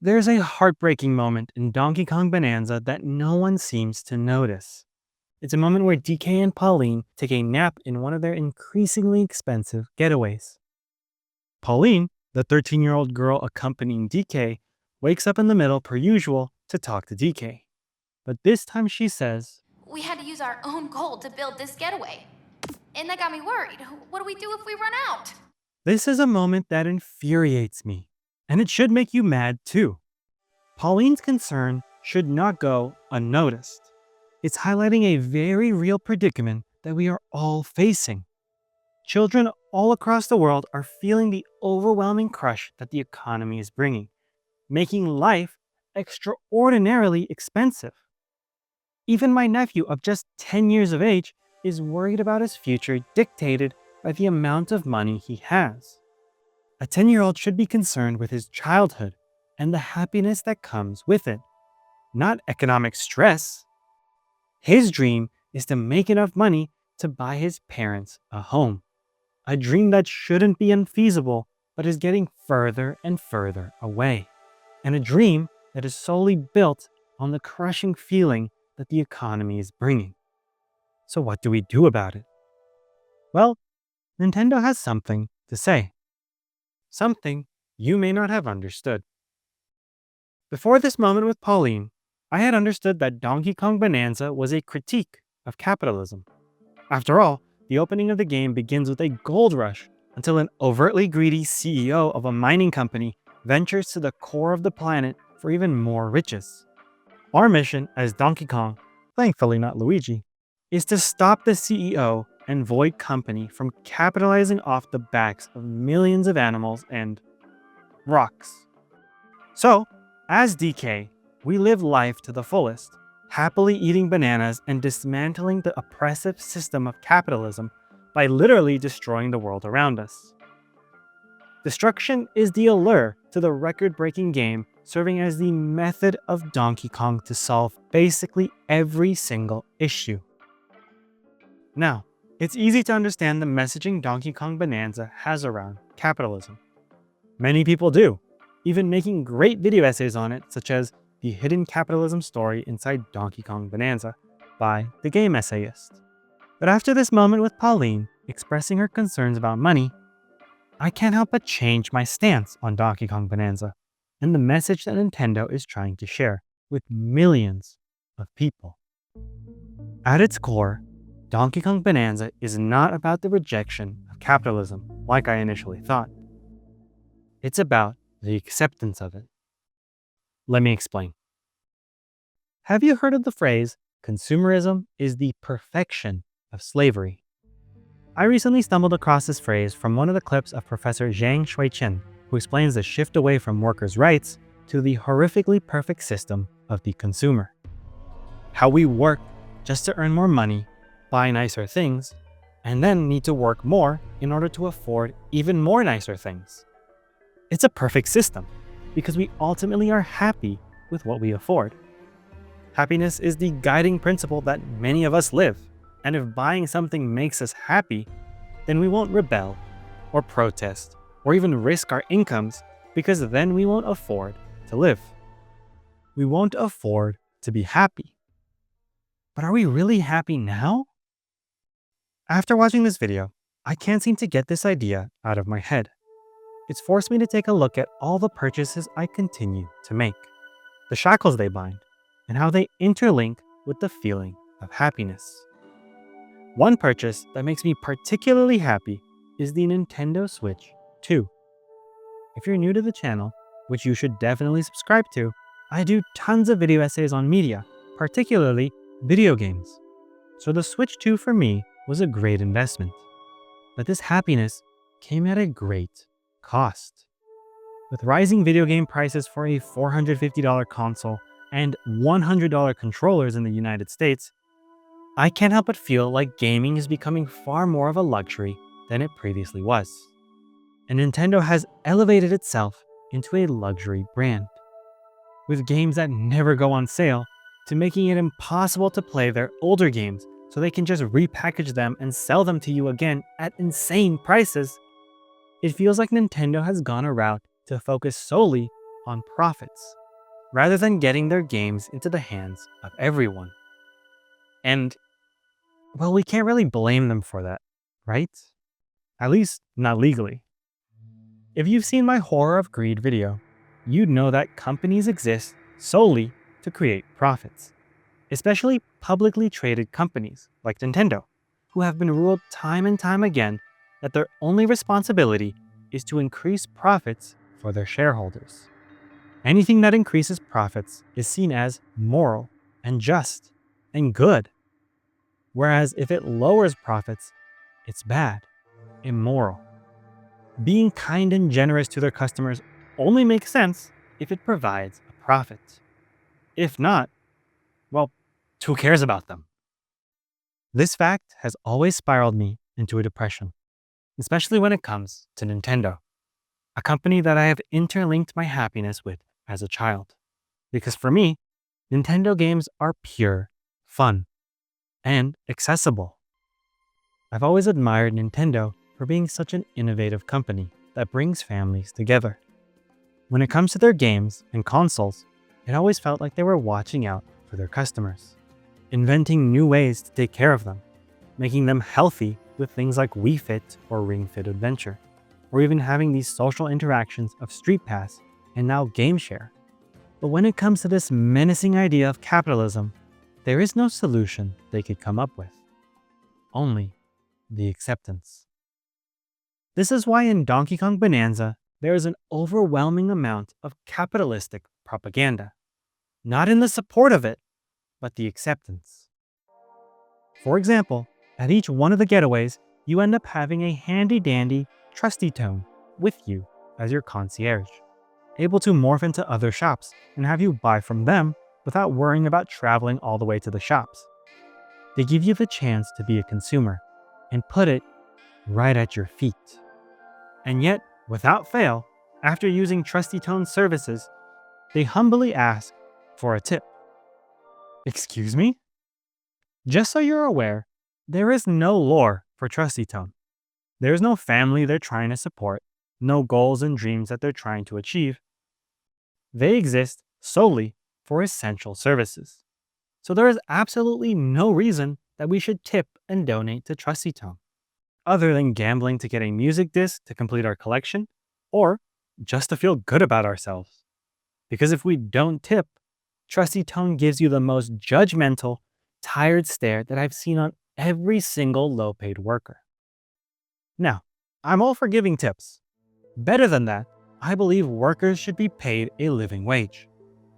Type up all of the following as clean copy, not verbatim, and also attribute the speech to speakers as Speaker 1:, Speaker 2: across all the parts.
Speaker 1: There's a heartbreaking moment in Donkey Kong Bonanza that no one seems to notice. It's a moment where DK and Pauline take a nap in one of their increasingly expensive getaways. Pauline, the 13-year-old girl accompanying DK, wakes up in the middle per usual to talk to DK. But this time she says,
Speaker 2: We had to use our own gold to build this getaway. And that got me worried. What do we do if we run out?
Speaker 1: "This is a moment that infuriates me, and it should make you mad too." Pauline's concern should not go unnoticed. It's highlighting a very real predicament that we are all facing. Children all across the world are feeling the overwhelming crush that the economy is bringing, making life extraordinarily expensive. Even my nephew of just 10 years of age is worried about his future dictated by the amount of money he has. A 10-year-old should be concerned with his childhood and the happiness that comes with it, not economic stress. His dream is to make enough money to buy his parents a home, a dream that shouldn't be unfeasible but is getting further and further away, and a dream that is solely built on the crushing feeling that the economy is bringing. So what do we do about it? Well, Nintendo has something to say. Something you may not have understood. Before this moment with Pauline, I had understood that Donkey Kong Bonanza was a critique of capitalism. After all, the opening of the game begins with a gold rush until an overtly greedy CEO of a mining company ventures to the core of the planet for even more riches. Our mission as Donkey Kong, thankfully not Luigi, is to stop the CEO and Void Company from capitalizing off the backs of millions of animals and rocks. So, as DK, we live life to the fullest, happily eating bananas and dismantling the oppressive system of capitalism by literally destroying the world around us. Destruction is the allure to the record-breaking game, serving as the method of Donkey Kong to solve basically every single issue. Now, it's easy to understand the messaging Donkey Kong Bonanza has around capitalism. Many people do, even making great video essays on it, such as The Hidden Capitalism Story Inside Donkey Kong Bonanza by The Game Essayist. But after this moment with Pauline expressing her concerns about money, I can't help but change my stance on Donkey Kong Bonanza and the message that Nintendo is trying to share with millions of people. At its core, Donkey Kong Bonanza is not about the rejection of capitalism like I initially thought. It's about the acceptance of it. Let me explain. Have you heard of the phrase, consumerism is the perfection of slavery? I recently stumbled across this phrase from one of the clips of Professor Zhang Shuichen, who explains the shift away from workers' rights to the horrifically perfect system of the consumer. How we work just to earn more money, buy nicer things, and then need to work more in order to afford even more nicer things. It's a perfect system because we ultimately are happy with what we afford. Happiness is the guiding principle that many of us live, and if buying something makes us happy, then we won't rebel or protest or even risk our incomes because then we won't afford to live. We won't afford to be happy. But are we really happy now? After watching this video, I can't seem to get this idea out of my head. It's forced me to take a look at all the purchases I continue to make, the shackles they bind, and how they interlink with the feeling of happiness. One purchase that makes me particularly happy is the Nintendo Switch 2. If you're new to the channel, which you should definitely subscribe to, I do tons of video essays on media, particularly video games. So the Switch 2 for me was a great investment. But this happiness came at a great cost. With rising video game prices for a $450 console and $100 controllers in the United States, I can't help but feel like gaming is becoming far more of a luxury than it previously was. And Nintendo has elevated itself into a luxury brand, with games that never go on sale to making it impossible to play their older games so they can just repackage them and sell them to you again at insane prices. It feels like Nintendo has gone a route to focus solely on profits, rather than getting their games into the hands of everyone. And, well, we can't really blame them for that, right? At least, not legally. If you've seen my Horror of Greed video, you'd know that companies exist solely to create profits, especially publicly traded companies like Nintendo, who have been ruled time and time again that their only responsibility is to increase profits for their shareholders. Anything that increases profits is seen as moral and just and good, whereas if it lowers profits, it's bad, immoral. Being kind and generous to their customers only makes sense if it provides a profit. If not, well, who cares about them? This fact has always spiraled me into a depression, especially when it comes to Nintendo, a company that I have interlinked my happiness with as a child. Because for me, Nintendo games are pure fun and accessible. I've always admired Nintendo for being such an innovative company that brings families together. When it comes to their games and consoles, it always felt like they were watching out for their customers, inventing new ways to take care of them, making them healthy with things like Wii Fit or Ring Fit Adventure, or even having these social interactions of Street Pass and now Game Share. But when it comes to this menacing idea of capitalism, there is no solution they could come up with. Only the acceptance. This is why in Donkey Kong Bananza, there is an overwhelming amount of capitalistic propaganda. Not in the support of it, but the acceptance. For example, at each one of the getaways, you end up having a handy-dandy, trusty tone with you as your concierge, able to morph into other shops and have you buy from them without worrying about traveling all the way to the shops. They give you the chance to be a consumer and put it right at your feet. And yet, without fail, after using Trusty Tone's services, they humbly ask for a tip. Excuse me? Just so you're aware, there is no lore for Trusty Tone. There's no family they're trying to support, no goals and dreams that they're trying to achieve. They exist solely for essential services. So there is absolutely no reason that we should tip and donate to Trusty Tone, other than gambling to get a music disc to complete our collection, or just to feel good about ourselves. Because if we don't tip, Trusty Tone gives you the most judgmental, tired stare that I've seen on every single low-paid worker. Now, I'm all for giving tips. Better than that, I believe workers should be paid a living wage.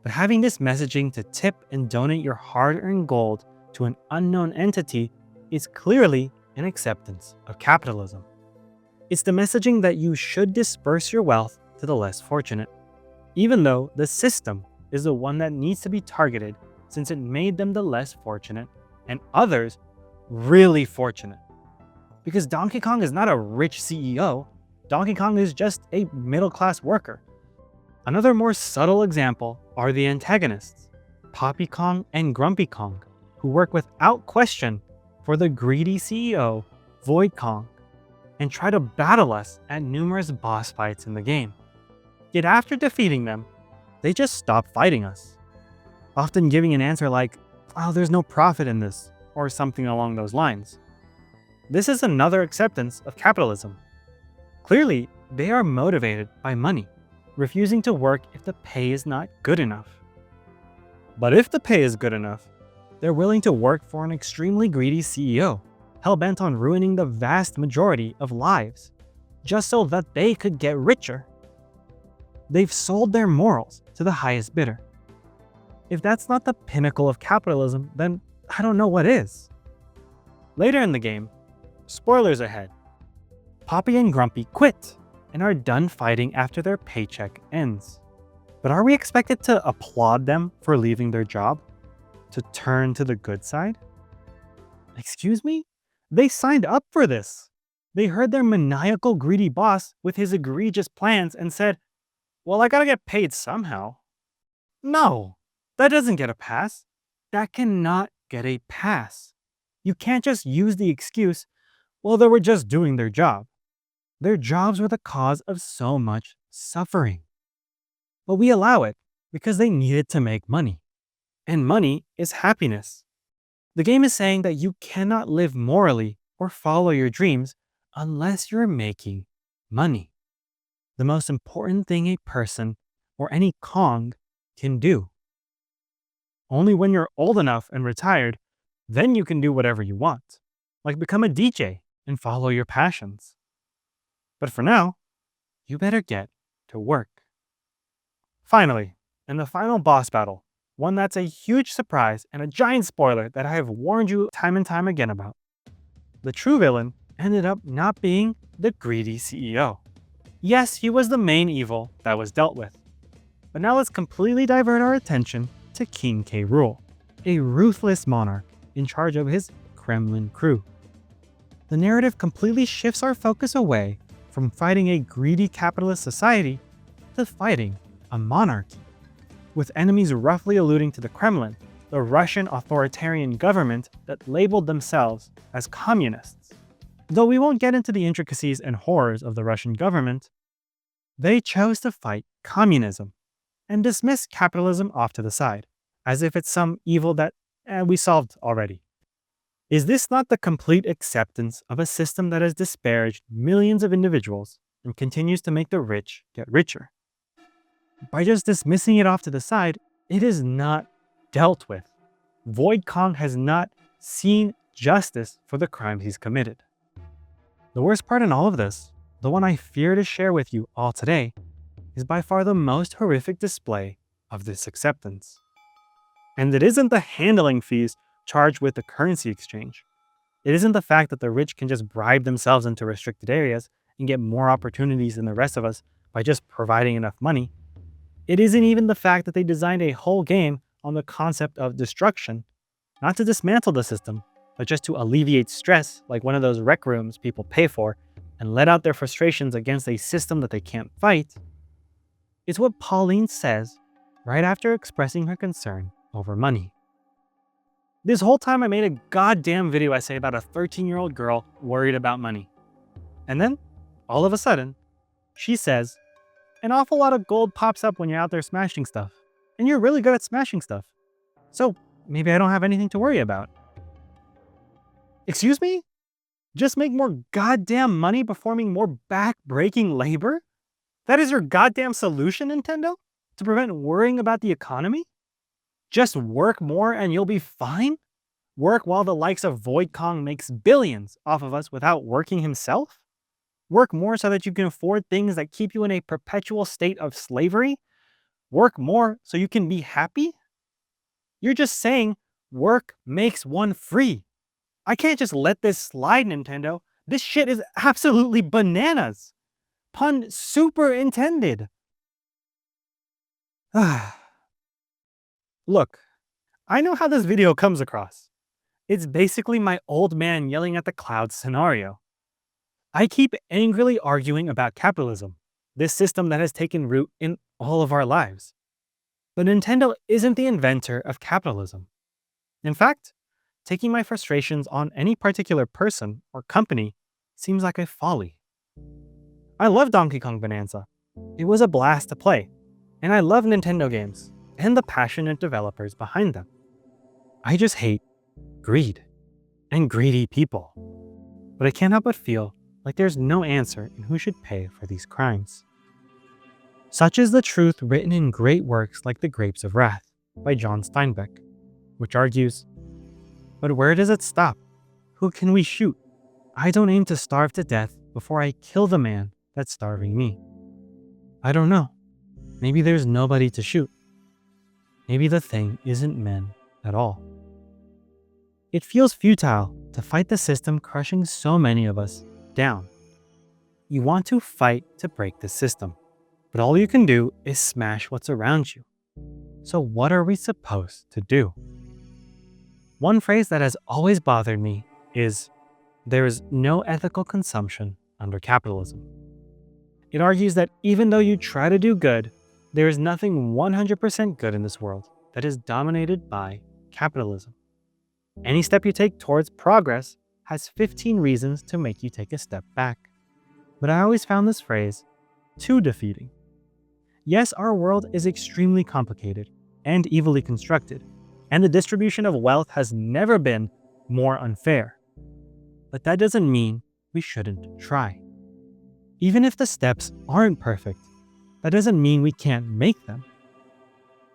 Speaker 1: But having this messaging to tip and donate your hard-earned gold to an unknown entity is clearly an acceptance of capitalism. It's the messaging that you should disperse your wealth to the less fortunate, even though the system is the one that needs to be targeted since it made them the less fortunate and others really fortunate. Because Donkey Kong is not a rich CEO, Donkey Kong is just a middle-class worker. Another more subtle example are the antagonists, Poppy Kong and Grumpy Kong, who work without question for the greedy CEO, Void Kong, and try to battle us at numerous boss fights in the game. Yet after defeating them, they just stop fighting us, often giving an answer like, "Oh, there's no profit in this," or something along those lines. This is another acceptance of capitalism. Clearly, they are motivated by money, refusing to work if the pay is not good enough. But if the pay is good enough, they're willing to work for an extremely greedy CEO, hell-bent on ruining the vast majority of lives, just so that they could get richer. They've sold their morals to the highest bidder. If that's not the pinnacle of capitalism, then I don't know what is. Later in the game, spoilers ahead, Poppy and Grumpy quit and are done fighting after their paycheck ends. But are we expected to applaud them for leaving their job? To turn to the good side? Excuse me? They signed up for this. They heard their maniacal greedy boss with his egregious plans and said, "Well, I gotta get paid somehow." No, that doesn't get a pass. That cannot get a pass. You can't just use the excuse, "Well, they were just doing their job." Their jobs were the cause of so much suffering. But we allow it because they need it to make money. And money is happiness. The game is saying that you cannot live morally or follow your dreams unless you're making money. The most important thing a person or any Kong can do. Only when you're old enough and retired, then you can do whatever you want, like become a DJ and follow your passions. But for now, you better get to work. Finally, in the final boss battle, one that's a huge surprise and a giant spoiler that I have warned you time and time again about, the true villain ended up not being the greedy CEO. Yes, he was the main evil that was dealt with. But now let's completely divert our attention to King K. Rool, a ruthless monarch in charge of his Kremlin crew. The narrative completely shifts our focus away from fighting a greedy capitalist society to fighting a monarchy, with enemies roughly alluding to the Kremlin, the Russian authoritarian government that labeled themselves as communists. Though we won't get into the intricacies and horrors of the Russian government, they chose to fight communism and dismiss capitalism off to the side, as if it's some evil that we solved already. Is this not the complete acceptance of a system that has disparaged millions of individuals and continues to make the rich get richer? By just dismissing it off to the side, it is not dealt with. Void Kong has not seen justice for the crimes he's committed. The worst part in all of this, the one I fear to share with you all today, is by far the most horrific display of this acceptance. And it isn't the handling fees charged with the currency exchange. It isn't the fact that the rich can just bribe themselves into restricted areas and get more opportunities than the rest of us by just providing enough money. It isn't even the fact that they designed a whole game on the concept of destruction, not to dismantle the system, but just to alleviate stress, like one of those rec rooms people pay for, and let out their frustrations against a system that they can't fight. It's what Pauline says right after expressing her concern over money. This whole time I made a goddamn video essay about a 13-year-old girl worried about money. And then, all of a sudden, she says, an awful lot of gold pops up when you're out there smashing stuff. And you're really good at smashing stuff. So maybe I don't have anything to worry about. Excuse me? Just make more goddamn money performing more back-breaking labor? That is your goddamn solution, Nintendo? To prevent worrying about the economy? Just work more and you'll be fine? Work while the likes of Void Kong makes billions off of us without working himself? Work more so that you can afford things that keep you in a perpetual state of slavery? Work more so you can be happy? You're just saying work makes one free. I can't just let this slide, Nintendo. This shit is absolutely bananas. Pun super intended. Look, I know how this video comes across. It's basically my old man yelling at the clouds scenario. I keep angrily arguing about capitalism, this system that has taken root in all of our lives. But Nintendo isn't the inventor of capitalism. In fact, taking my frustrations on any particular person or company seems like a folly. I love Donkey Kong Bananza. It was a blast to play, and I love Nintendo games and the passionate developers behind them. I just hate greed and greedy people. But I can't help but feel like there's no answer in who should pay for these crimes. Such is the truth written in great works like The Grapes of Wrath by John Steinbeck, which argues, but where does it stop? Who can we shoot? I don't aim to starve to death before I kill the man that's starving me. I don't know. Maybe there's nobody to shoot. Maybe the thing isn't men at all. It feels futile to fight the system crushing so many of us down. You want to fight to break the system, but all you can do is smash what's around you. So what are we supposed to do? One phrase that has always bothered me is, there is no ethical consumption under capitalism. It argues that even though you try to do good, there is nothing 100% good in this world that is dominated by capitalism. Any step you take towards progress has 15 reasons to make you take a step back. But I always found this phrase too defeating. Yes, our world is extremely complicated and evilly constructed, and the distribution of wealth has never been more unfair. But that doesn't mean we shouldn't try. Even if the steps aren't perfect, that doesn't mean we can't make them.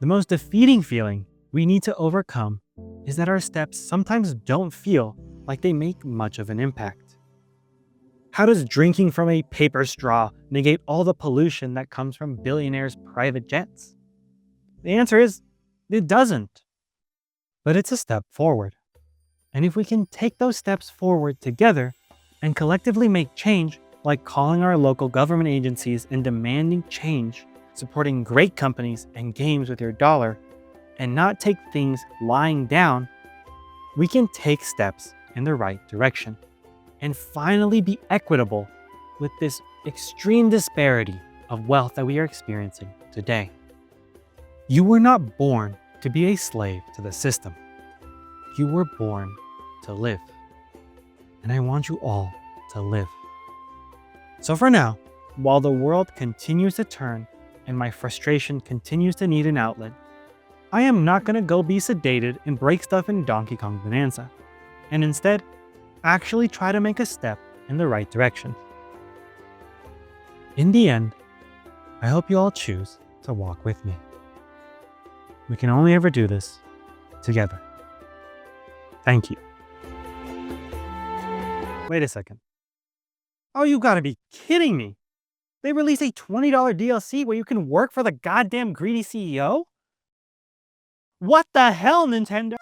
Speaker 1: The most defeating feeling we need to overcome is that our steps sometimes don't feel like they make much of an impact. How does drinking from a paper straw negate all the pollution that comes from billionaires' private jets? The answer is, it doesn't. But it's a step forward. And if we can take those steps forward together and collectively make change, like calling our local government agencies and demanding change, supporting great companies and games with your dollar, and not take things lying down, we can take steps in the right direction and finally be equitable with this extreme disparity of wealth that we are experiencing today. You were not born to be a slave to the system. You were born to live. And I want you all to live. So for now, while the world continues to turn and my frustration continues to need an outlet, I am not going to go be sedated and break stuff in Donkey Kong Bananza, and instead, actually try to make a step in the right direction. In the end, I hope you all choose to walk with me. We can only ever do this together. Thank you. Wait a second. Oh, you gotta be kidding me. They released a $20 DLC where you can work for the goddamn greedy CEO? What the hell, Nintendo?